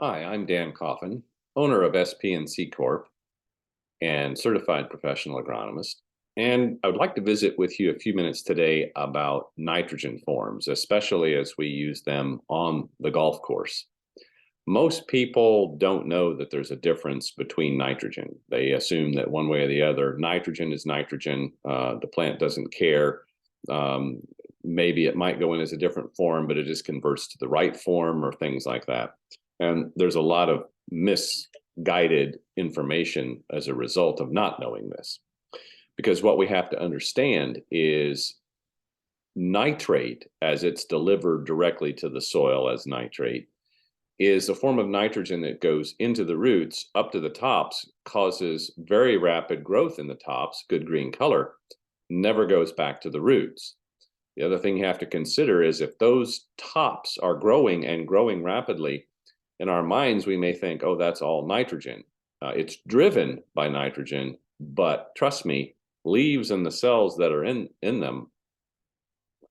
Hi, I'm Dan Coffin, owner of SP&C Corp and certified professional agronomist. And I would like to visit with you a few minutes today about nitrogen forms, especially as we use them on the golf course. Most people don't know that there's a difference between nitrogen. They assume that one way or the other, nitrogen is nitrogen. The plant doesn't care. Um, Maybe it might go in as a different form, but it just converts to the right form or things like that. And there's a lot of misguided information as a result of not knowing this. Because what we have to understand is nitrate, as it's delivered directly to the soil as nitrate, is a form of nitrogen that goes into the roots up to the tops, causes very rapid growth in the tops, good green color, never goes back to the roots. The other thing you have to consider is if those tops are growing and growing rapidly, in our minds, we may think, oh, that's all nitrogen. It's driven by nitrogen, but trust me, leaves and the cells that are in them,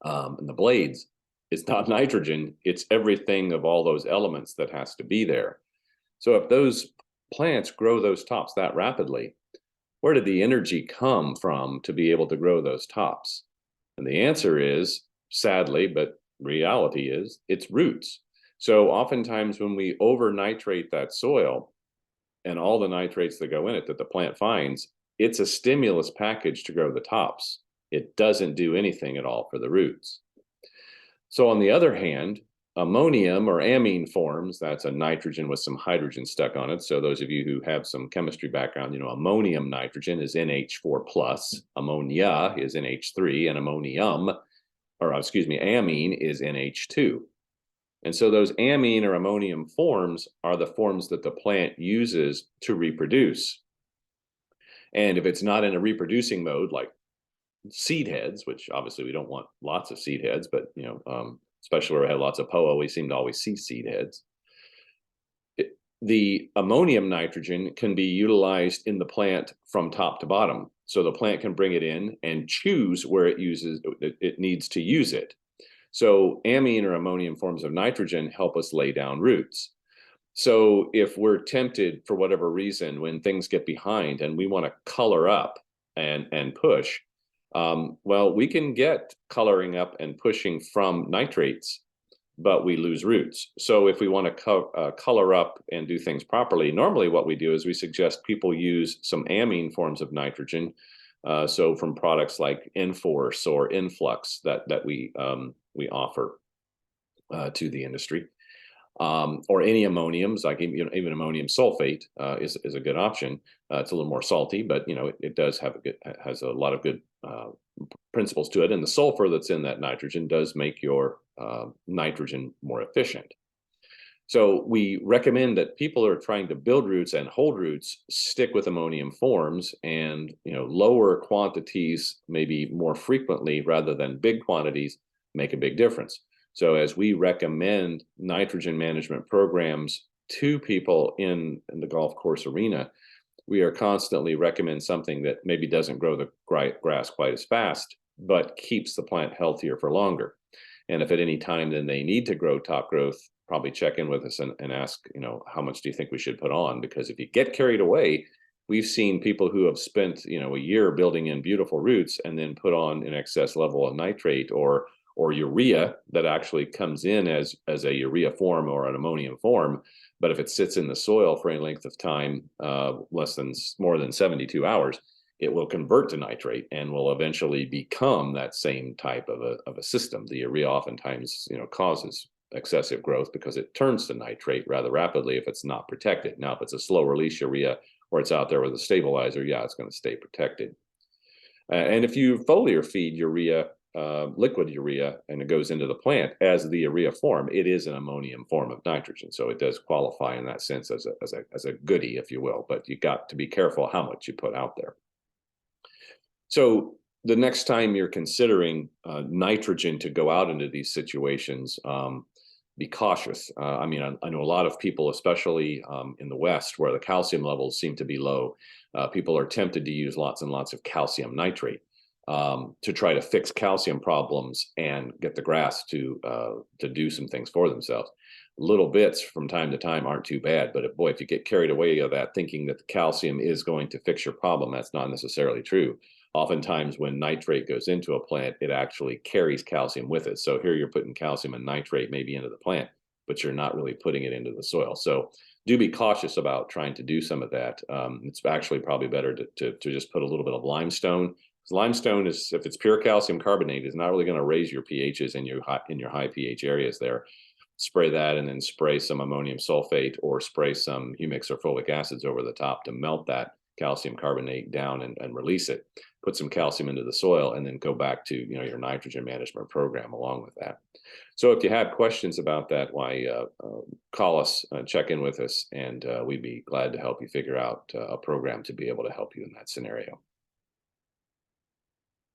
and the blades, it's not nitrogen. It's everything of all those elements that has to be there. So if those plants grow those tops that rapidly, where did the energy come from to be able to grow those tops? And the answer is, sadly, but reality is, it's roots. So oftentimes when we over nitrate that soil and all the nitrates that go in it that the plant finds, it's a stimulus package to grow the tops. It doesn't do anything at all for the roots. So on the other hand, ammonium or amine forms, that's a nitrogen with some hydrogen stuck on it. So those of you who have some chemistry background, ammonium nitrogen is NH4 plus, ammonia is NH3, and amine is NH2. And so those amine or ammonium forms are the forms that the plant uses to reproduce. And if it's not in a reproducing mode, like seed heads, which obviously we don't want lots of seed heads, but especially where we have lots of POA, we seem to always see seed heads. The ammonium nitrogen can be utilized in the plant from top to bottom. So the plant can bring it in and choose where it needs to use it. So amine or ammonium forms of nitrogen help us lay down roots. So if we're tempted for whatever reason, when things get behind and we want to color up and push, well, we can get coloring up and pushing from nitrates, but we lose roots. So if we want to color up and do things properly, normally what we do is we suggest people use some amine forms of nitrogen. So from products like Enforce or Influx that we offer to the industry. Or any ammoniums, like even ammonium sulfate is a good option. It's a little more salty, but it does has a lot of good principles to it. And the sulfur that's in that nitrogen does make your nitrogen more efficient. So we recommend that people who are trying to build roots and hold roots stick with ammonium forms, and lower quantities, maybe more frequently rather than big quantities, make a big difference. So as we recommend nitrogen management programs to people in the golf course arena, we are constantly recommend something that maybe doesn't grow the grass quite as fast, but keeps the plant healthier for longer. And if at any time then they need to grow top growth, probably check in with us and ask, how much do you think we should put on? Because if you get carried away, we've seen people who have spent, a year building in beautiful roots and then put on an excess level of nitrate or urea that actually comes in as a urea form or an ammonium form. But if it sits in the soil for any length of time, more than 72 hours, it will convert to nitrate and will eventually become that same type of a system. The urea oftentimes, causes excessive growth because it turns to nitrate rather rapidly if it's not protected. Now, if it's a slow release urea or it's out there with a stabilizer, yeah, it's going to stay protected. And if you foliar feed urea, liquid urea, and it goes into the plant as the urea form, it is an ammonium form of nitrogen. So it does qualify in that sense as a goodie, if you will, but you got to be careful how much you put out there. So the next time you're considering nitrogen to go out into these situations, be cautious. I know a lot of people, especially in the West, where the calcium levels seem to be low, people are tempted to use lots and lots of calcium nitrate to try to fix calcium problems and get the grass to do some things for themselves. little bits from time to time aren't too bad. But boy, if you get carried away of that thinking that the calcium is going to fix your problem, that's not necessarily true. Oftentimes when nitrate goes into a plant, it actually carries calcium with it. So here you're putting calcium and nitrate maybe into the plant, but you're not really putting it into the soil. So do be cautious about trying to do some of that. It's actually probably better to just put a little bit of limestone. Limestone is, if it's pure calcium carbonate, is not really going to raise your pHs in your high pH areas there. Spray that, and then spray some ammonium sulfate or spray some humics or folic acids over the top to melt that calcium carbonate down and release it. Put some calcium into the soil, and then go back to your nitrogen management program along with that. So if you have questions about that, why call us, check in with us, and we'd be glad to help you figure out a program to be able to help you in that scenario.